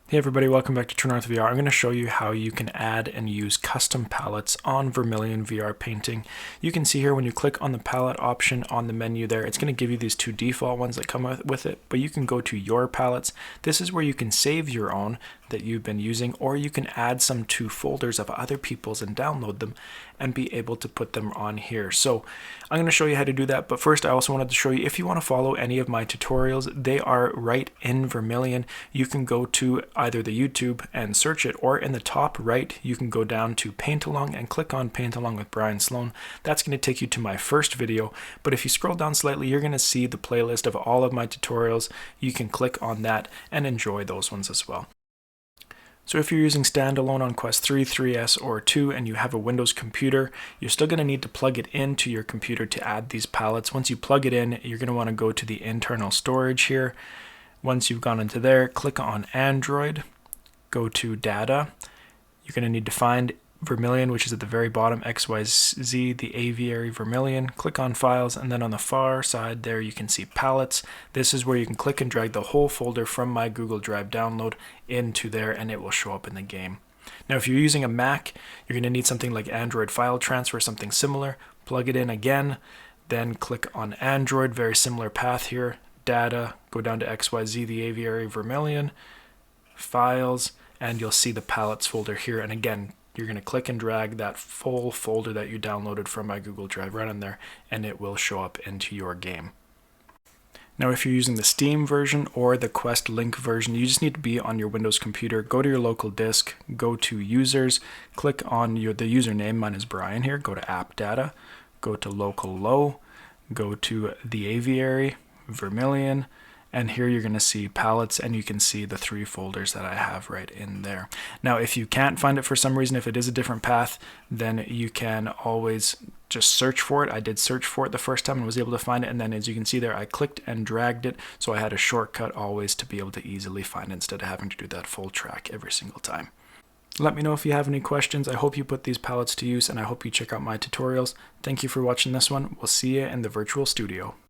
Hey everybody, welcome back to True North VR. I'm going to show you how you can add and use custom palettes on Vermillion VR Painting. You can see here when you click on the palette option on the menu there, it's going to give you these two default ones that come with it, but you can go to your palettes. This is where you can save your own that you've been using, or you can add some to folders of other people's and download them and be able to put them on here. So I'm going to show you how to do that, but first I also wanted to show you if you want to follow any of my tutorials, they are right in Vermillion. You can go to either the YouTube and search it, or in the top right you can go down to Paint Along and click on Paint Along with Brian Sloan. That's going to take you to my first video, but if you scroll down slightly you're going to see the playlist of all of my tutorials. You can click on that and enjoy those ones as well. So if you're using Standalone on Quest 3, 3S, or 2 and you have a Windows computer, you're still going to need to plug it into your computer to add these palettes. Once you plug it in, you're going to want to go to the internal storage here. Once you've gone into there, click on Android, go to Data. You're going to need to find Vermillion, which is at the very bottom, XYZ, the aviary Vermillion. Click on Files, and then on the far side there you can see Palettes. This is where you can click and drag the whole folder from my Google Drive download into there, and it will show up in the game. Now if you're using a Mac, you're going to need something like Android File Transfer, something similar. Plug it in again, then click on Android, very similar path here. Data, go down to XYZ, the aviary Vermillion, Files, and you'll see the Palettes folder here. And again, you're going to click and drag that full folder that you downloaded from my Google Drive right on there, and it will show up into your game. Now if you're using the Steam version or the Quest Link version, you just need to be on your Windows computer. Go to your local disk, go to Users, click on the username, mine is Brian here, go to App Data, go to Local Low, go to the Aviary, Vermillion, and here you're going to see palettes, and you can see the three folders that I have right in there. Now if you can't find it for some reason, if it is a different path, then you can always just search for it. I did search for it the first time and was able to find it, and then as you can see there, I clicked and dragged it, so I had a shortcut always to be able to easily find it instead of having to do that full track every single time. Let me know if you have any questions. I hope you put these palettes to use, and I hope you check out my tutorials. Thank you for watching this one. We'll see you in the virtual studio.